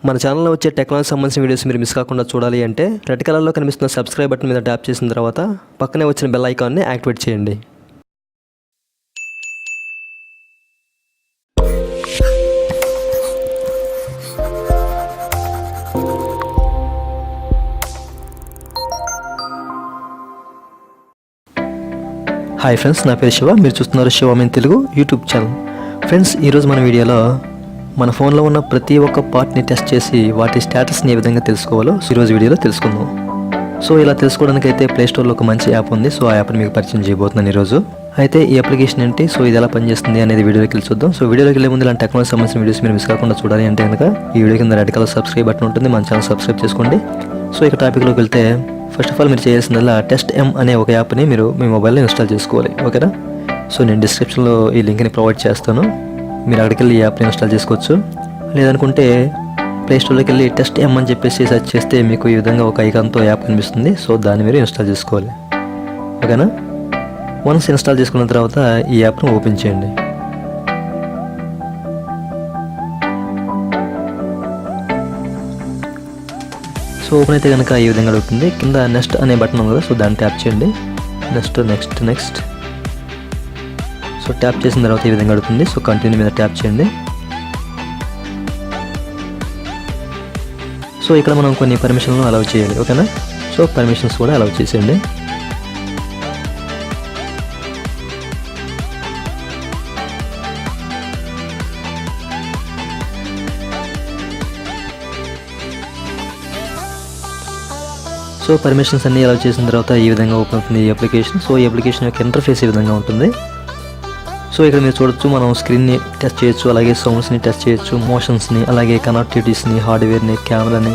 మన ఛానల్లో వచ్చే టెక్నాలజీ సంబంధించిన వీడియోస్ మీరు మిస్ కాకుండా చూడాలి అంటే రెడ్ కలర్లో కనిపిస్తున్న సబ్స్క్రైబ్ బటన్ మీద ట్యాప్ చేసిన తర్వాత పక్కనే వచ్చిన బెల్ ఐకాన్ని యాక్టివేట్ చేయండి. హాయ్ ఫ్రెండ్స్, నా పేరు శివ. మీరు చూస్తున్నారు Shiva in Telugu YouTube channel. Friends, ఈరోజు మన వీడియోలో మన ఫోన్లో ఉన్న ప్రతి ఒక్క పార్ట్ని టెస్ట్ చేసి వాటి స్టేటస్ని ఏ విధంగా తెలుసుకోవాలో ఈరోజు వీడియోలో తెలుసుకుందాం. సో ఇలా తెలుసుకోవడానికి అయితే ప్లేస్టోర్లో ఒక మంచి యాప్ ఉంది. సో ఆ యాప్ని మీకు పరిచయం చేయబోతున్నాను ఈరోజు. అయితే ఈ అప్లికేషన్ ఏంటి, సో ఇది ఎలా పనిచేస్తుంది అనేది వీడియోకి వెళ్ళి చూద్దాం. సో వీడియోకి వెళ్ళే ముందు ఇలాంటి టెక్నాలజీ సంబంధించిన వీడియోస్ మీరు మిస్ కాకుండా చూడాలి అంటే కనుక ఈ వీడియో కింద రెడ్ కలర్ సబ్స్క్రైబ్ బటన్ ఉంటుంది, మన ఛానల్ సబ్స్క్రైబ్ చేసుకోండి. సో ఇక టాపిక్లోకి వెళ్తే ఫస్ట్ ఆఫ్ ఆల్ మీరు చేయాల్సిందల్లా టెస్ట్ ఎం అనే ఒక యాప్ని మీరు మీ మొబైల్లో ఇన్స్టాల్ చేసుకోవాలి. ఓకేనా? సో నేను డిస్క్రిప్షన్లో ఈ లింక్ని ప్రొవైడ్ చేస్తాను, మీరు అక్కడికి వెళ్ళి ఈ యాప్ని ఇన్స్టాల్ చేసుకోవచ్చు. లేదనుకుంటే ప్లేస్టోర్లోకి వెళ్ళి టెస్ట్ ఎం అని చెప్పేసి సెర్చ్ చేస్తే మీకు ఈ విధంగా ఒక ఐకాన్తో యాప్ కనిపిస్తుంది. సో దాన్ని మీరు ఇన్స్టాల్ చేసుకోవాలి. ఓకేనా? వన్స్ ఇన్స్టాల్ చేసుకున్న తర్వాత ఈ యాప్ను ఓపెన్ చేయండి. సో ఓపెన్ అయితే కనుక ఈ విధంగా అడుగుతుంది. కింద నెక్స్ట్ అనే బటన్ ఉంది కదా, సో దాన్ని ట్యాప్ చేయండి. నెక్స్ట్ సో ట్యాప్ చేసిన తర్వాత ఈ విధంగా అడుగుతుంది. సో కంటిన్యూ మీద ట్యాప్ చేయండి. సో ఇక్కడ మనం కొన్ని పర్మిషన్లు అలౌ చేయాలి. ఓకేనా? సో పర్మిషన్స్ కూడా అలౌ చేసేయండి. సో పర్మిషన్స్ అన్నీ అలౌ చేసిన తర్వాత ఈ విధంగా ఓపెన్ అవుతుంది ఈ అప్లికేషన్. సో ఈ అప్లికేషన్ యొక్క ఇంటర్ఫేస్ ఈ విధంగా ఉంటుంది. సో ఇక్కడ మీరు చూడొచ్చు, మనం స్క్రీన్ని టెస్ట్ చేయొచ్చు, అలాగే సౌండ్స్ని టెస్ట్ చేయొచ్చు, మోషన్స్ని, అలాగే కనెక్టివిటీస్ని, హార్డ్వేర్ని, కెమెరాని,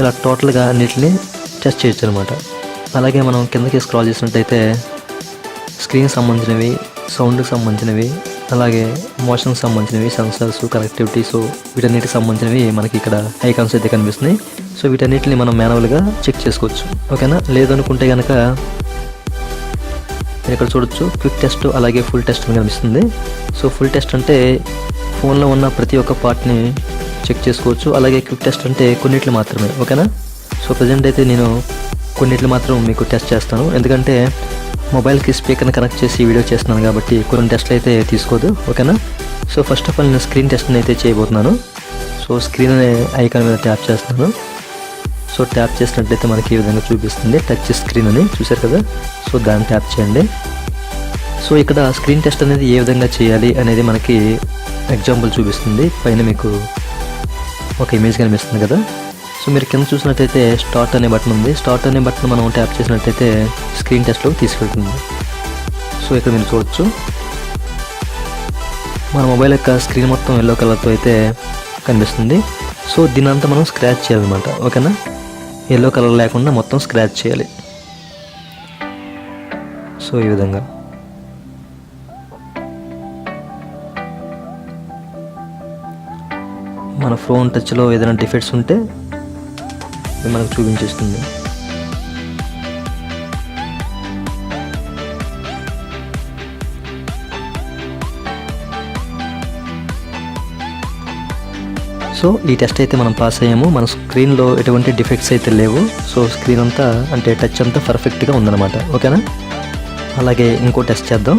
ఇలా టోటల్గా అన్నిటిని టెస్ట్ చేయొచ్చు అనమాట. అలాగే మనం కిందకి స్క్రాల్ చేసినట్టయితే స్క్రీన్కి సంబంధించినవి, సౌండ్కి సంబంధించినవి, అలాగే మోషన్కి సంబంధించినవి, సెన్సర్స్, కనెక్టివిటీ, సో వీటన్నిటికి సంబంధించినవి మనకి ఇక్కడ ఐకాన్స్ అయితే కనిపిస్తున్నాయి. సో వీటన్నిటిని మనం మాన్యువల్గా చెక్ చేసుకోవచ్చు. ఓకేనా? లేదనుకుంటే కనుక మీరు ఇక్కడ చూడొచ్చు, క్విక్ టెస్ట్ అలాగే ఫుల్ టెస్ట్ అని కనిపిస్తుంది. సో ఫుల్ టెస్ట్ అంటే ఫోన్లో ఉన్న ప్రతి ఒక్క పార్ట్ని చెక్ చేసుకోవచ్చు. అలాగే క్విక్ టెస్ట్ అంటే కొన్నిట్లు మాత్రమే. ఓకేనా? సో ప్రజెంట్ అయితే నేను కొన్నిట్లు మాత్రం మీకు టెస్ట్ చేస్తాను, ఎందుకంటే మొబైల్కి స్పీకర్ని కనెక్ట్ చేసి వీడియో చేస్తున్నాను కాబట్టి కొన్ని టెస్ట్లు అయితే తీసుకోదు. ఓకేనా? సో ఫస్ట్ ఆఫ్ ఆల్ నేను స్క్రీన్ టెస్ట్ని అయితే చేయబోతున్నాను. సో స్క్రీన్ అనే ఐకాన్ మీద ట్యాప్ చేస్తున్నాను. సో ట్యాప్ చేసినట్లయితే మనకి ఈ విధంగా చూపిస్తుంది, టచ్ స్క్రీన్ అని. చూశారు కదా? సో దాన్ని ట్యాప్ చేయండి. సో ఇక్కడ స్క్రీన్ టెస్ట్ అనేది ఏ విధంగా చేయాలి అనేది మనకి ఎగ్జాంపుల్ చూపిస్తుంది. పైన మీకు ఒక ఇమేజ్ కనిపిస్తుంది కదా. సో మీరు కింద చూసినట్టయితే స్టార్ట్ అనే బటన్ ఉంది. స్టార్ట్ అనే బటన్ మనం ట్యాప్ చేసినట్టయితే స్క్రీన్ టెస్ట్లోకి తీసుకెళ్తుంది. సో ఇక్కడ మీరు చూడొచ్చు, మన మొబైల్ యొక్క స్క్రీన్ మొత్తం ఎల్లో కలర్తో అయితే కనిపిస్తుంది. సో దీని అంతా మనం స్క్రాచ్ చేయాలన్నమాట. ఓకేనా? ఎల్లో కలర్ లేకుండా మొత్తం స్క్రాచ్ చేయాలి. సో ఈ విధంగా మన ఫోన్ టచ్లో ఏదైనా డిఫెక్ట్స్ ఉంటే ఇది మనకు చూపించేస్తుంది. సో ఈ టెస్ట్ అయితే మనం పాస్ అయ్యాము. మన స్క్రీన్లో ఎటువంటి డిఫెక్ట్స్ అయితే లేవు. సో స్క్రీన్ అంతా అంటే టచ్ అంతా పర్ఫెక్ట్గా ఉందన్నమాట. ఓకేనా? అలాగే ఇంకో టెస్ట్ చేద్దాం.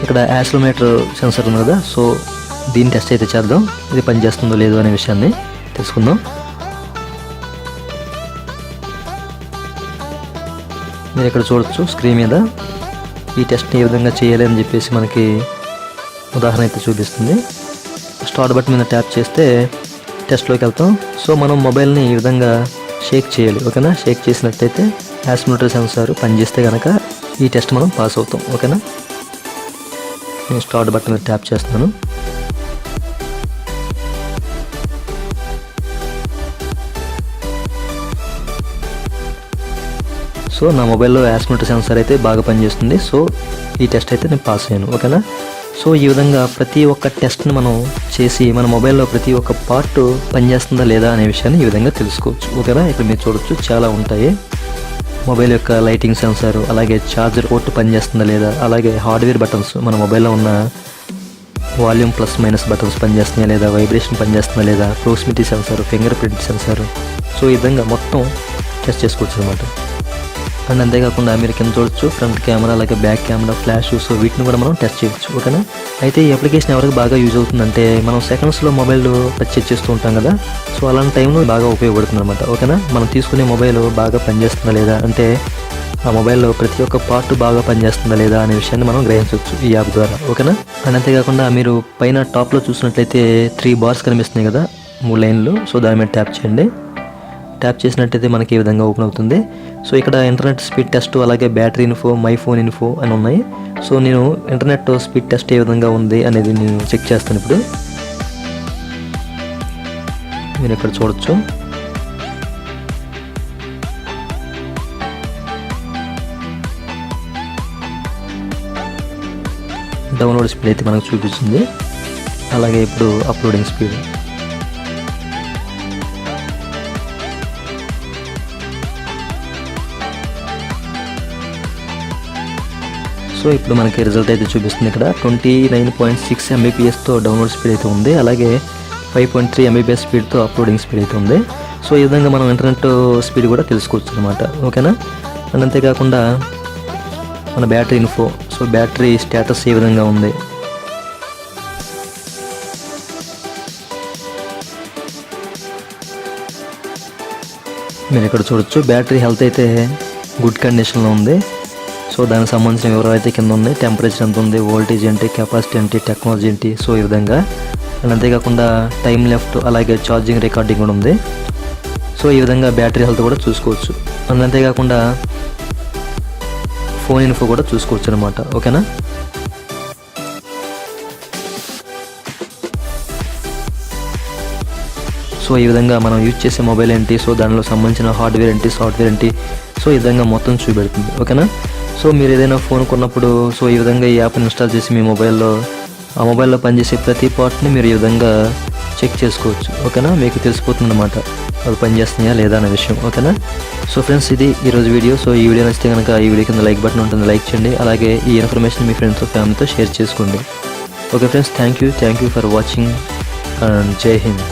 ఇక్కడ యాక్సిలరోమీటర్ సెన్సర్ ఉంది కదా, సో దీని టెస్ట్ అయితే చేద్దాం. ఇది పనిచేస్తుందో లేదో అనే విషయాన్ని తెలుసుకుందాం. మీరు ఇక్కడ చూడొచ్చు, స్క్రీన్ మీద ఈ టెస్ట్ని ఏ విధంగా చేయాలి అని చెప్పేసి మనకి ఉదాహరణ అయితే చూపిస్తుంది. స్టార్ట్ బటన్ మీద ట్యాప్ చేస్తే టెస్ట్లోకి వెళ్తాం. సో మనం మొబైల్ని ఈ విధంగా షేక్ చేయాలి. ఓకేనా? షేక్ చేసినట్టయితే యాక్సిలరోమీటర్ సెన్సార్ పనిచేస్తే కనుక ఈ టెస్ట్ మనం పాస్ అవుతాం. ఓకేనా? నేను స్టార్ట్ బటన్ మీద ట్యాప్ చేస్తున్నాను. సో నా మొబైల్లో యాక్సిలరోమీటర్ సెన్సార్ అయితే బాగా పనిచేస్తుంది. సో ఈ టెస్ట్ అయితే నేను పాస్ అయ్యాను. ఓకేనా? సో ఈ విధంగా ప్రతి ఒక్క టెస్ట్ని మనం చేసి మన మొబైల్లో ప్రతి ఒక్క పార్ట్ పనిచేస్తుందా లేదా అనే విషయాన్ని ఈ విధంగా తెలుసుకోవచ్చు. ఓకేనా? ఇక్కడ మీరు చూడొచ్చు, చాలా ఉంటాయి. మొబైల్ యొక్క లైటింగ్ సెన్సార్, అలాగే ఛార్జర్ పోర్ట్ పనిచేస్తుందా లేదా, అలాగే హార్డ్వేర్ బటన్స్, మన మొబైల్లో ఉన్న వాల్యూమ్ ప్లస్ మైనస్ బటన్స్ పనిచేస్తున్నాయా లేదా, వైబ్రేషన్ పనిచేస్తుందా లేదా, proximity sensor, finger print censor. So ఈ విధంగా మొత్తం టెస్ట్ చేసుకోవచ్చు అనమాట. అండ్ అంతేకాకుండా మీరు కింద చూడొచ్చు ఫ్రంట్ కెమెరా, అలాగే బ్యాక్ కెమెరా, ఫ్లాష్. సో వీటిని కూడా మనం టెస్ట్ చేయొచ్చు. ఓకేనా. అయితే ఈ అప్లికేషన్ ఎవరికి బాగా యూజ్ అవుతుందంటే, మనం సెకండ్స్లో మొబైల్ పర్చేజ్ చేస్తూ ఉంటాం కదా. సో అలాంటి టైంలో బాగా ఉపయోగపడుతుంది అనమాట. ఓకేనా. మనం తీసుకునే మొబైల్ బాగా పనిచేస్తుందా లేదా, అంటే ఆ మొబైల్లో ప్రతి ఒక్క పార్ట్ బాగా పనిచేస్తుందా లేదా అనే విషయాన్ని మనం గ్రహించవచ్చు ఈ యాప్ ద్వారా. ఓకేనా. అండ్ అంతేకాకుండా మీరు పైన టాప్లో చూసినట్లయితే 3 బార్స్ కనిపిస్తున్నాయి కదా, 3 లైన్లు. సో దాని మీద ట్యాప్ చేయండి. ట్యాప్ చేసినట్టయితే మనకి ఈ విధంగా ఓపెన్ అవుతుంది. సో ఇక్కడ ఇంటర్నెట్ స్పీడ్ టెస్ట్, అలాగే battery info, my phone info అని ఉన్నాయి. సో నేను ఇంటర్నెట్ స్పీడ్ టెస్ట్ ఏ విధంగా ఉంది అనేది నేను చెక్ చేస్తాను. ఇప్పుడు మీరు ఇక్కడ చూడొచ్చు. డౌన్లోడ్ స్పీడ్ అయితే మనకు చూపిస్తుంది. అలాగే ఇప్పుడు అప్లోడింగ్ స్పీడ్. సో ఇప్పుడు మనకి రిజల్ట్ అయితే చూపిస్తుంది. ఇక్కడ 29.6 Mbps డౌన్లోడ్ స్పీడ్ అయితే ఉంది. అలాగే 5.3 Mbps స్పీడ్తో అప్లోడింగ్ స్పీడ్ అయితే ఉంది. సో ఈ విధంగా మనం ఇంటర్నెట్ స్పీడ్ కూడా తెలుసుకోవచ్చు అనమాట. ఓకేనా. అండ్ అంతేకాకుండా మన battery info, so battery status ఏ విధంగా ఉంది, మీరు ఇక్కడ చూడొచ్చు. బ్యాటరీ హెల్త్ అయితే గుడ్ కండిషన్లో ఉంది. సో దానికి సంబంధించిన వివరాలు అయితే కింద ఉన్నాయి. టెంపరేచర్ ఎంత ఉంది, వోల్టేజ్ ఏంటి, కెపాసిటీ ఏంటి, టెక్నాలజీ ఏంటి. సో ఈ విధంగా. అండ్ అంతేకాకుండా టైం లెఫ్ట్, అలాగే ఛార్జింగ్ రికార్డింగ్ కూడా ఉంది. సో ఈ విధంగా బ్యాటరీ హెల్త్ కూడా చూసుకోవచ్చు. అండ్ అంతేకాకుండా ఫోన్ ఇన్ఫో కూడా చూసుకోవచ్చు అనమాట. ఓకేనా. సో ఈ విధంగా మనం యూజ్ చేసే మొబైల్ ఏంటి, సో దానిలో సంబంధించిన హార్డ్వేర్ ఏంటి, సాఫ్ట్వేర్ ఏంటి, సో ఈ విధంగా మొత్తం చూపెడుతుంది. ఓకేనా. సో మీరు ఏదైనా ఫోన్ కొన్నప్పుడు సో ఈ విధంగా ఈ యాప్ని ఇన్స్టాల్ చేసి మీ మొబైల్లో, ఆ మొబైల్లో పనిచేసే ప్రతి పార్ట్ని మీరు ఈ విధంగా చెక్ చేసుకోవచ్చు. ఓకేనా. మీకు తెలిసిపోతుంది అనమాట అవి పనిచేస్తున్నాయా లేదా అనే విషయం. ఓకేనా. సో ఫ్రెండ్స్, ఇది ఈరోజు వీడియో. సో ఈ వీడియో నచ్చితే కనుక ఈ వీడియో కింద లైక్ బటన్ ఉంటుంది, లైక్ చేయండి. అలాగే ఈ ఇన్ఫర్మేషన్ మీ ఫ్రెండ్స్, ఫ్యామిలీతో షేర్ చేసుకోండి. Okay friends, thank you for watching and జై హింద్.